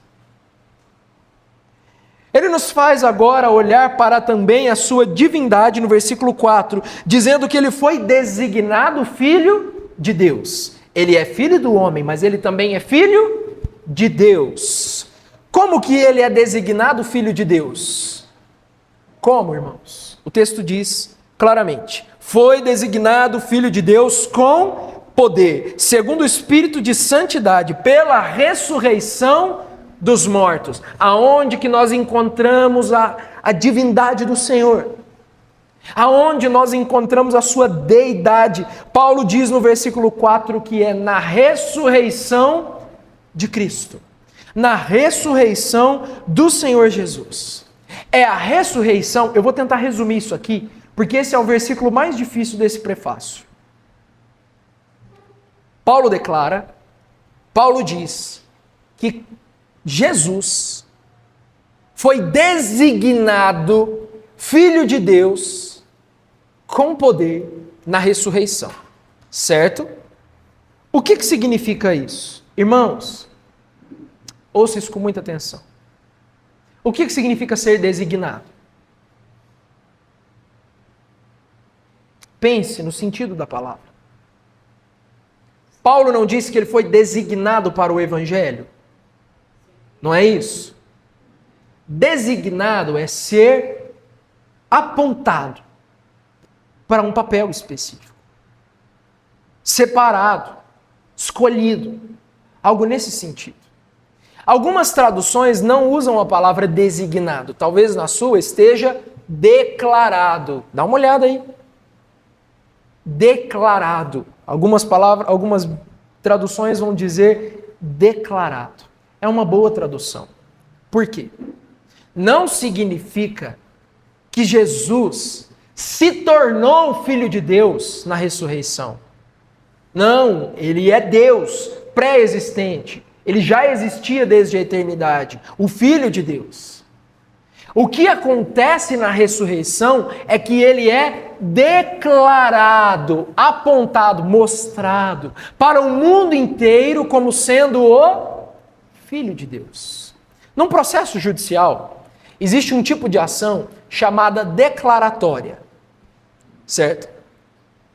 Ele nos faz agora olhar para também a sua divindade no versículo 4, dizendo que ele foi designado filho de Deus. Ele é filho do homem, mas ele também é filho de Deus. Como que ele é designado filho de Deus? Como, irmãos? O texto diz claramente: foi designado filho de Deus com poder, segundo o Espírito de santidade, pela ressurreição dos mortos. Aonde que nós encontramos a divindade do Senhor? Aonde nós encontramos a sua deidade? Paulo diz no versículo 4 que é na ressurreição de Cristo, na ressurreição do Senhor Jesus. É a ressurreição, eu vou tentar resumir isso aqui, porque esse é o versículo mais difícil desse prefácio. Paulo diz que Jesus foi designado Filho de Deus com poder na ressurreição, certo? O que significa isso? Irmãos, ouça isso com muita atenção. O que significa ser designado? Pense no sentido da palavra. Paulo não disse que ele foi designado para o Evangelho? Não é isso? Designado é ser apontado para um papel específico. Separado, escolhido, algo nesse sentido. Algumas traduções não usam a palavra designado. Talvez na sua esteja declarado. Dá uma olhada aí. Declarado. Algumas traduções vão dizer declarado. É uma boa tradução. Por quê? Não significa que Jesus se tornou Filho de Deus na ressurreição. Não, ele é Deus pré-existente. Ele já existia desde a eternidade, o Filho de Deus. O que acontece na ressurreição é que ele é declarado, apontado, mostrado para o mundo inteiro como sendo o Filho de Deus. Num processo judicial, existe um tipo de ação chamada declaratória, certo?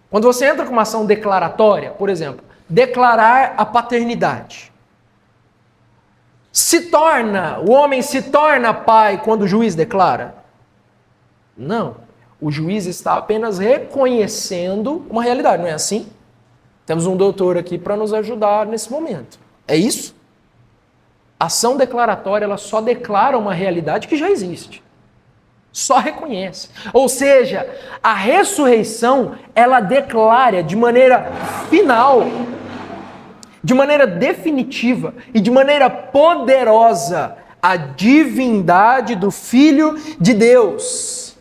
Quando você entra com uma ação declaratória, por exemplo, declarar a paternidade. O homem se torna pai quando o juiz declara? Não. O juiz está apenas reconhecendo uma realidade, não é assim? Temos um doutor aqui para nos ajudar nesse momento. É isso? A ação declaratória, ela só declara uma realidade que já existe. Só reconhece. Ou seja, a ressurreição, ela declara de maneira final, de maneira definitiva e de maneira poderosa a divindade do Filho de Deus.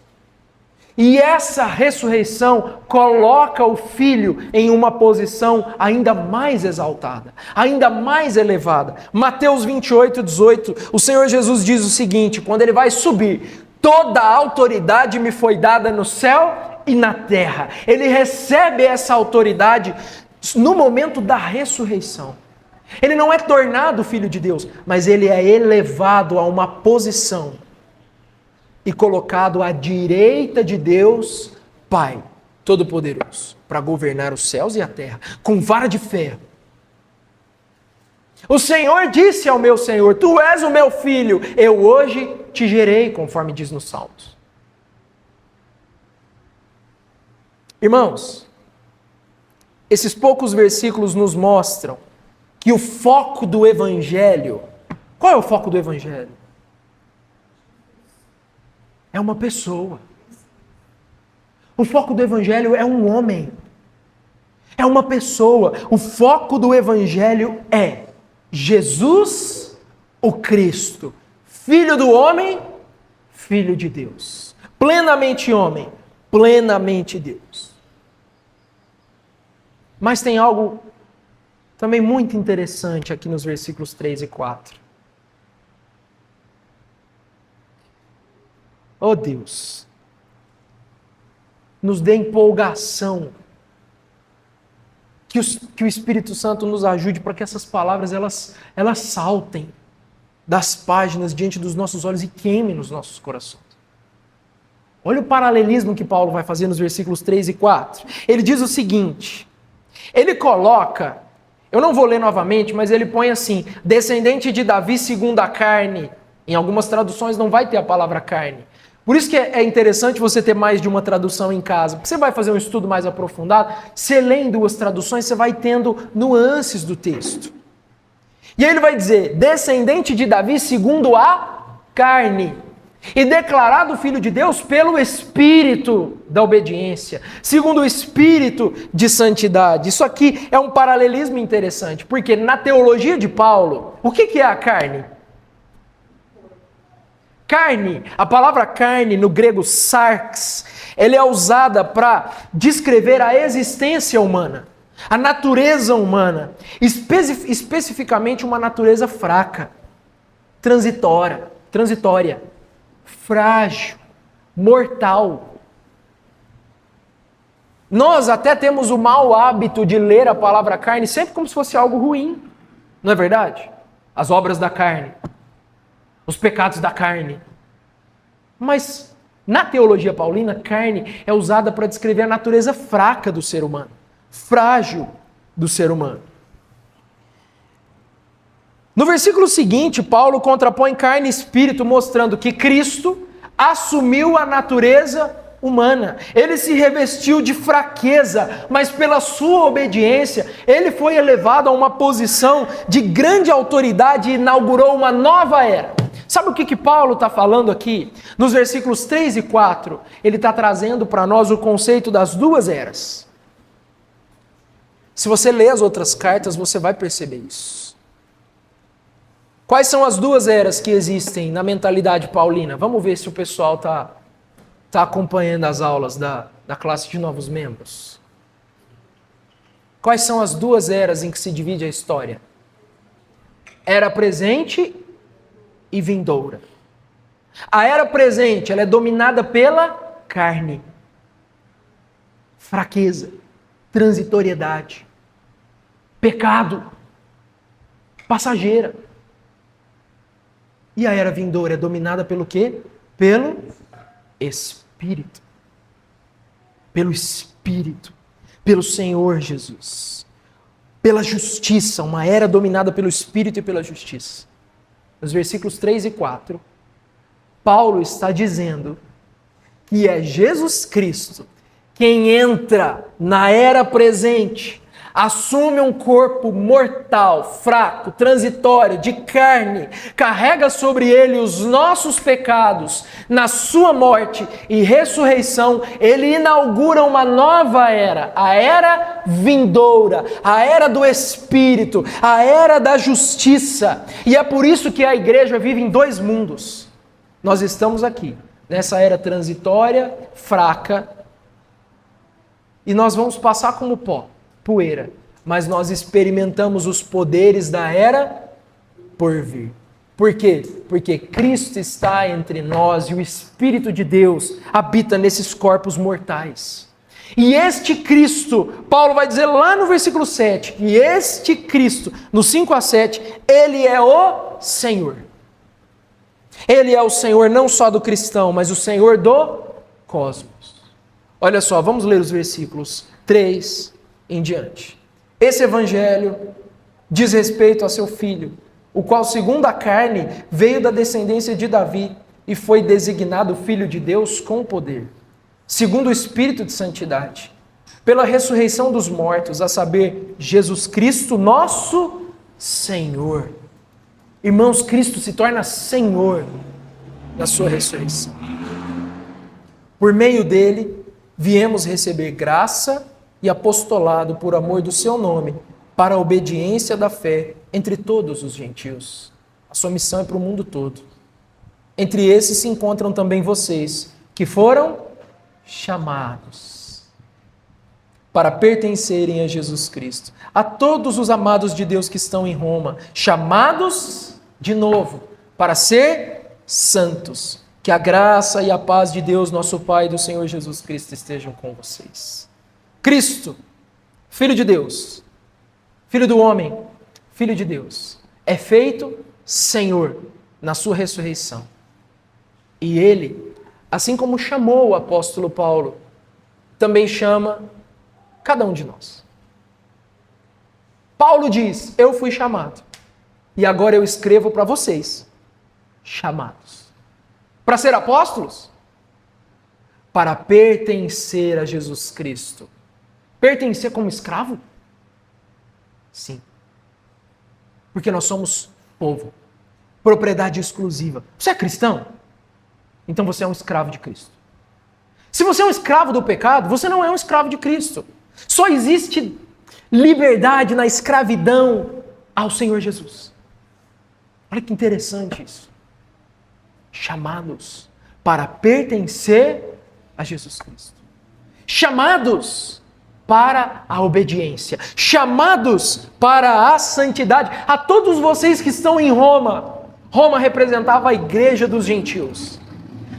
E essa ressurreição coloca o Filho em uma posição ainda mais exaltada, ainda mais elevada. Mateus 28, 18, o Senhor Jesus diz o seguinte, quando ele vai subir: toda a autoridade me foi dada no céu e na terra. Ele recebe essa autoridade no momento da ressurreição. Ele não é tornado Filho de Deus, mas ele é elevado a uma posição e colocado à direita de Deus, Pai Todo-Poderoso, para governar os céus e a terra, com vara de ferro. O Senhor disse ao meu Senhor: tu és o meu filho, eu hoje te gerei, conforme diz nos Salmos. Irmãos, esses poucos versículos nos mostram que o foco do Evangelho, qual é o foco do Evangelho? É uma pessoa. O foco do Evangelho é um homem. É uma pessoa. O foco do Evangelho é Jesus, o Cristo, Filho do homem, Filho de Deus. Plenamente homem, plenamente Deus. Mas tem algo também muito interessante aqui nos versículos 3 e 4. Oh Deus! nos dê empolgação. Que o Espírito Santo nos ajude para que essas palavras elas saltem das páginas diante dos nossos olhos e queimem nos nossos corações. Olha o paralelismo que Paulo vai fazer nos versículos 3 e 4. Ele diz o seguinte, ele coloca, eu não vou ler novamente, mas ele põe assim, descendente de Davi segundo a carne. Em algumas traduções não vai ter a palavra carne. Por isso que é interessante você ter mais de uma tradução em casa. Porque você vai fazer um estudo mais aprofundado, você lê em duas traduções, você vai tendo nuances do texto. E aí ele vai dizer, descendente de Davi segundo a carne, e declarado filho de Deus pelo Espírito da obediência, segundo o Espírito de santidade. Isso aqui é um paralelismo interessante, porque na teologia de Paulo, o que é a carne? Carne, a palavra carne no grego sarx, ela é usada para descrever a existência humana, a natureza humana, especificamente uma natureza fraca, transitória, frágil, mortal. Nós até temos o mau hábito de ler a palavra carne sempre como se fosse algo ruim, não é verdade? As obras da carne, os pecados da carne. Mas na teologia paulina, carne é usada para descrever a natureza fraca do ser humano, frágil do ser humano. No versículo seguinte, Paulo contrapõe carne e espírito, mostrando que Cristo assumiu a natureza humana. Ele se revestiu de fraqueza, mas pela sua obediência, ele foi elevado a uma posição de grande autoridade e inaugurou uma nova era. Sabe o que Paulo está falando aqui? Nos versículos 3 e 4, ele está trazendo para nós o conceito das duas eras. Se você ler as outras cartas, você vai perceber isso. Quais são as duas eras que existem na mentalidade paulina? Vamos ver se o pessoal está acompanhando as aulas da classe de novos membros. Quais são as duas eras em que se divide a história? Era presente e vindoura. A era presente, ela é dominada pela carne, fraqueza, transitoriedade, pecado, passageira. E a era vindoura é dominada pelo quê? Pelo Espírito. Pelo Espírito. Pelo Senhor Jesus. Pela justiça. Uma era dominada pelo Espírito e pela justiça. Nos versículos 3 e 4, Paulo está dizendo que é Jesus Cristo quem entra na era presente, assume um corpo mortal, fraco, transitório, de carne, carrega sobre ele os nossos pecados, na sua morte e ressurreição, ele inaugura uma nova era, a era vindoura, a era do Espírito, a era da justiça. E é por isso que a igreja vive em dois mundos. Nós estamos aqui, nessa era transitória, fraca, e nós vamos passar como pó, poeira, mas nós experimentamos os poderes da era por vir. Por quê? Porque Cristo está entre nós e o Espírito de Deus habita nesses corpos mortais. E este Cristo, Paulo vai dizer lá no versículo 7, que este Cristo, no 5 a 7, ele é o Senhor. Ele é o Senhor não só do cristão, mas o Senhor do cosmos. Olha só, vamos ler os versículos 3 em diante. Esse evangelho diz respeito a seu filho, o qual, segundo a carne, veio da descendência de Davi e foi designado filho de Deus com poder, segundo o Espírito de santidade, pela ressurreição dos mortos, a saber, Jesus Cristo, nosso Senhor. Irmãos, Cristo se torna Senhor na sua ressurreição. Por meio dele, viemos receber graça e apostolado por amor do seu nome, para a obediência da fé entre todos os gentios. A sua missão é para o mundo todo. Entre esses se encontram também vocês, que foram chamados para pertencerem a Jesus Cristo. A todos os amados de Deus que estão em Roma, chamados de novo para ser santos Que a graça e a paz de Deus, nosso Pai, e do Senhor Jesus Cristo estejam com vocês. Cristo, Filho de Deus, Filho do homem, Filho de Deus, é feito Senhor na sua ressurreição. E Ele, assim como chamou o apóstolo Paulo, também chama cada um de nós. Paulo diz, eu fui chamado, e agora eu escrevo para vocês, chamados. Para ser apóstolos? Para pertencer a Jesus Cristo. Pertencer como escravo? Sim. Porque nós somos povo, propriedade exclusiva. Você é cristão? Então você é um escravo de Cristo. Se você é um escravo do pecado, você não é um escravo de Cristo. Só existe liberdade na escravidão ao Senhor Jesus. Olha que interessante isso. Chamados para pertencer a Jesus Cristo. Chamados para a obediência. Chamados para a santidade. A todos vocês que estão em Roma. Roma representava a igreja dos gentios.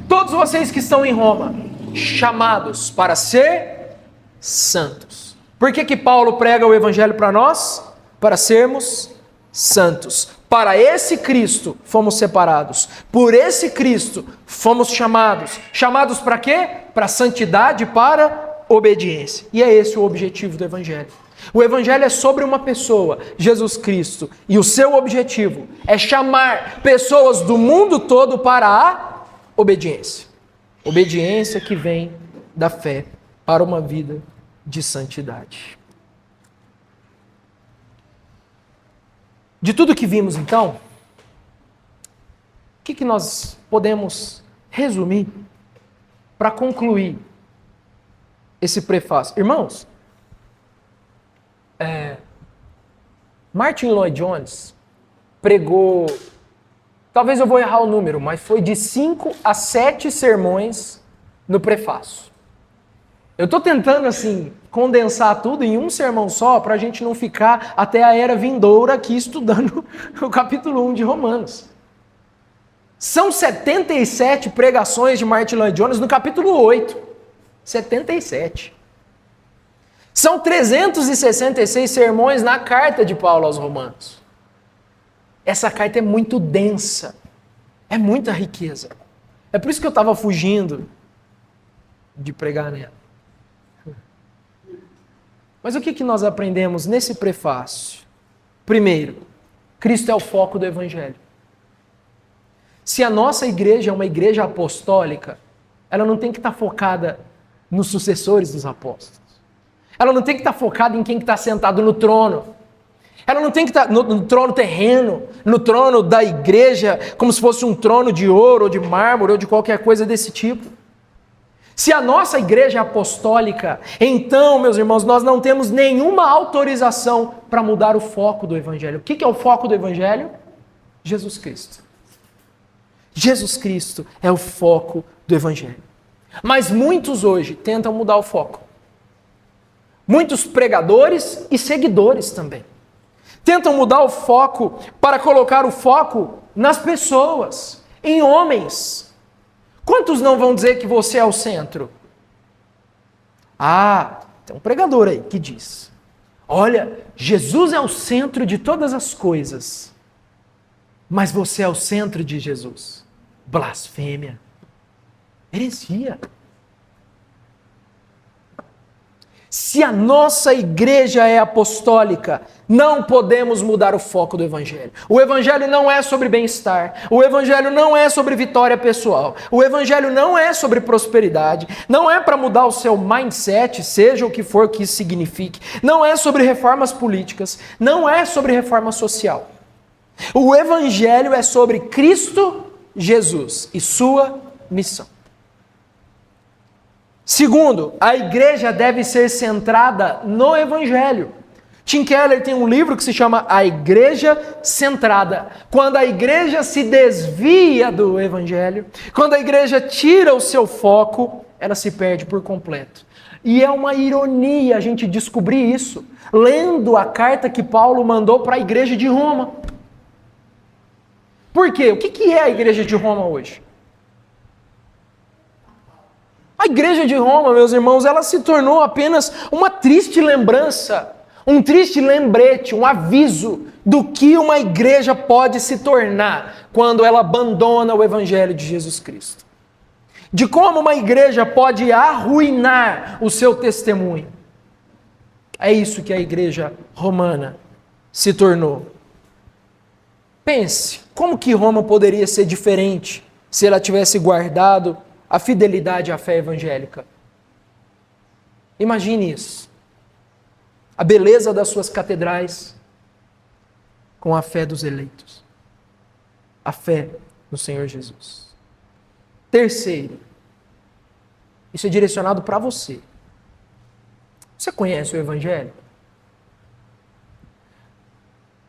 Todos vocês que estão em Roma, chamados para ser santos. Por que Paulo prega o evangelho para nós? Para sermos santos. Para esse Cristo fomos separados. Por esse Cristo fomos chamados. Chamados para quê? Para santidade e para obediência. E é esse o objetivo do evangelho. O evangelho é sobre uma pessoa, Jesus Cristo. E o seu objetivo é chamar pessoas do mundo todo para a obediência. Obediência que vem da fé para uma vida de santidade. De tudo que vimos, então, o que nós podemos resumir para concluir esse prefácio? Irmãos, Martin Lloyd Jones pregou, talvez eu vou errar o número, mas foi de 5 a 7 sermões no prefácio. Eu estou tentando, assim, condensar tudo em um sermão só para a gente não ficar até a era vindoura aqui estudando o capítulo 1 de Romanos. São 77 pregações de Martin Lloyd Jones no capítulo 8. 77. São 366 sermões na carta de Paulo aos Romanos. Essa carta é muito densa. É muita riqueza. É por isso que eu estava fugindo de pregar nela. Mas o que nós aprendemos nesse prefácio? Primeiro, Cristo é o foco do Evangelho. Se a nossa igreja é uma igreja apostólica, ela não tem que estar focada nos sucessores dos apóstolos. Ela não tem que estar focada em quem está sentado no trono. Ela não tem que estar no trono terreno, no trono da igreja, como se fosse um trono de ouro, ou de mármore, ou de qualquer coisa desse tipo. Se a nossa igreja é apostólica, então, meus irmãos, nós não temos nenhuma autorização para mudar o foco do Evangelho. O que é o foco do Evangelho? Jesus Cristo. Jesus Cristo é o foco do Evangelho. Mas muitos hoje tentam mudar o foco. Muitos pregadores e seguidores também. Tentam mudar o foco para colocar o foco nas pessoas, em homens. Quantos não vão dizer que você é o centro? Ah, tem um pregador aí que diz: olha, Jesus é o centro de todas as coisas, mas você é o centro de Jesus. Blasfêmia. Heresia. Se a nossa igreja é apostólica, não podemos mudar o foco do Evangelho. O Evangelho não é sobre bem-estar. O Evangelho não é sobre vitória pessoal. O Evangelho não é sobre prosperidade. Não é para mudar o seu mindset, seja o que for que isso signifique. Não é sobre reformas políticas. Não é sobre reforma social. O Evangelho é sobre Cristo Jesus e sua missão. Segundo, a igreja deve ser centrada no Evangelho. Tim Keller tem um livro que se chama A Igreja Centrada. Quando a igreja se desvia do Evangelho, quando a igreja tira o seu foco, ela se perde por completo. E é uma ironia a gente descobrir isso, lendo a carta que Paulo mandou para a igreja de Roma. Por quê? O que é a igreja de Roma hoje? A igreja de Roma, meus irmãos, ela se tornou apenas uma triste lembrança, um triste lembrete, um aviso do que uma igreja pode se tornar quando ela abandona o evangelho de Jesus Cristo. De como uma igreja pode arruinar o seu testemunho. É isso que a igreja romana se tornou. Pense, como que Roma poderia ser diferente se ela tivesse guardado a fidelidade à fé evangélica? Imagine isso. A beleza das suas catedrais com a fé dos eleitos. A fé no Senhor Jesus. Terceiro, isso é direcionado para você. Você conhece o Evangelho?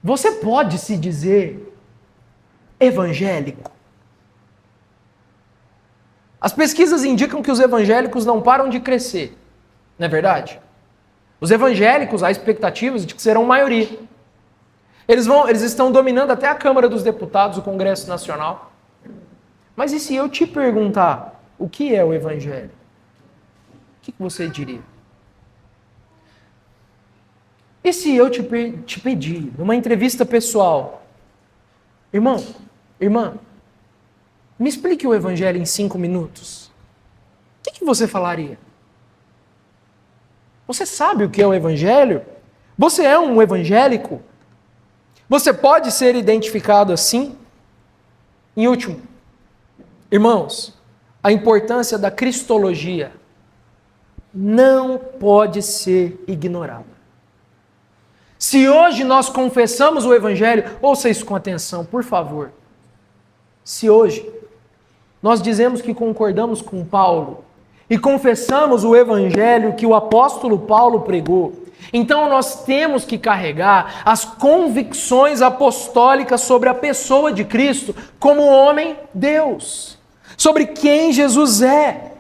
Você pode se dizer evangélico? As pesquisas indicam que os evangélicos não param de crescer, não é verdade? Os evangélicos, há expectativas de que serão maioria. Eles estão dominando até a Câmara dos Deputados, o Congresso Nacional. Mas e se eu te perguntar o que é o Evangelho? O que você diria? E se eu te pedir, numa entrevista pessoal, irmão, irmã, me explique o Evangelho em 5 minutos. O que você falaria? Você sabe o que é o Evangelho? Você é um evangélico? Você pode ser identificado assim? Em último, irmãos, a importância da cristologia não pode ser ignorada. Se hoje nós confessamos o Evangelho, ouça isso com atenção, por favor. Se hoje nós dizemos que concordamos com Paulo e confessamos o Evangelho que o apóstolo Paulo pregou, então nós temos que carregar as convicções apostólicas sobre a pessoa de Cristo como homem Deus, sobre quem Jesus é.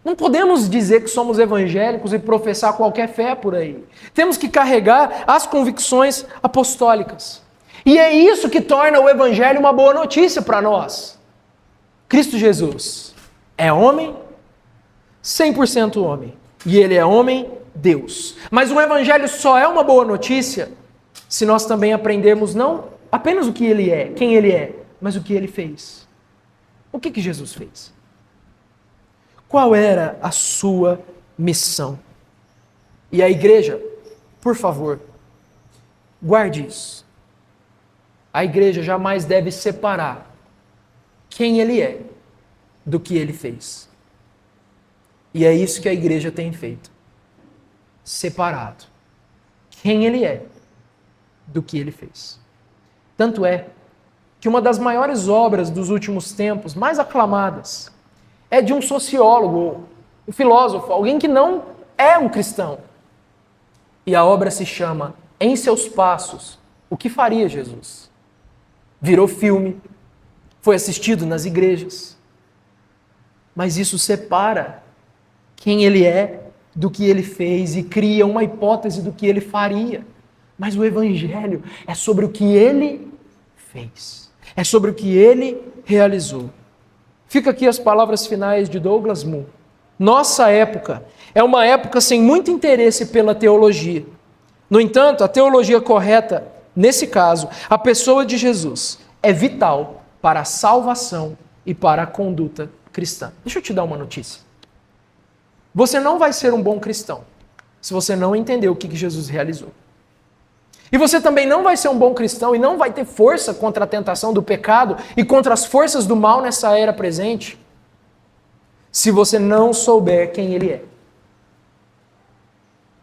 Não podemos dizer que somos evangélicos e professar qualquer fé por aí. Temos que carregar as convicções apostólicas. E é isso que torna o Evangelho uma boa notícia para nós. Cristo Jesus é homem, 100% homem. E ele é homem, Deus. Mas o Evangelho só é uma boa notícia se nós também aprendermos não apenas o que ele é, quem ele é, mas o que ele fez. O que Jesus fez? Qual era a sua missão? E a igreja, por favor, guarde isso. A igreja jamais deve separar quem ele é do que ele fez. E é isso que a igreja tem feito. Separado quem ele é do que ele fez. Tanto é que uma das maiores obras dos últimos tempos, mais aclamadas, é de um sociólogo, um filósofo, alguém que não é um cristão. E a obra se chama Em Seus Passos, O que Faria Jesus? Virou filme, foi assistido nas igrejas. Mas isso separa quem ele é do que ele fez e cria uma hipótese do que ele faria. Mas o Evangelho é sobre o que ele fez. É sobre o que ele realizou. Fica aqui as palavras finais de Douglas Moo. Nossa época é uma época sem muito interesse pela teologia. No entanto, a teologia correta, nesse caso, a pessoa de Jesus, é vital para a salvação e para a conduta cristã. Deixa eu te dar uma notícia. Você não vai ser um bom cristão se você não entender o que Jesus realizou. E você também não vai ser um bom cristão e não vai ter força contra a tentação do pecado e contra as forças do mal nessa era presente se você não souber quem ele é.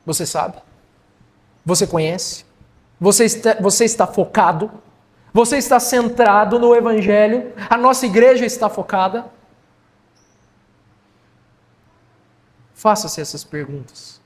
Você sabe? Você conhece? Você está focado? Você está centrado no Evangelho? A nossa igreja está focada? Faça-se essas perguntas.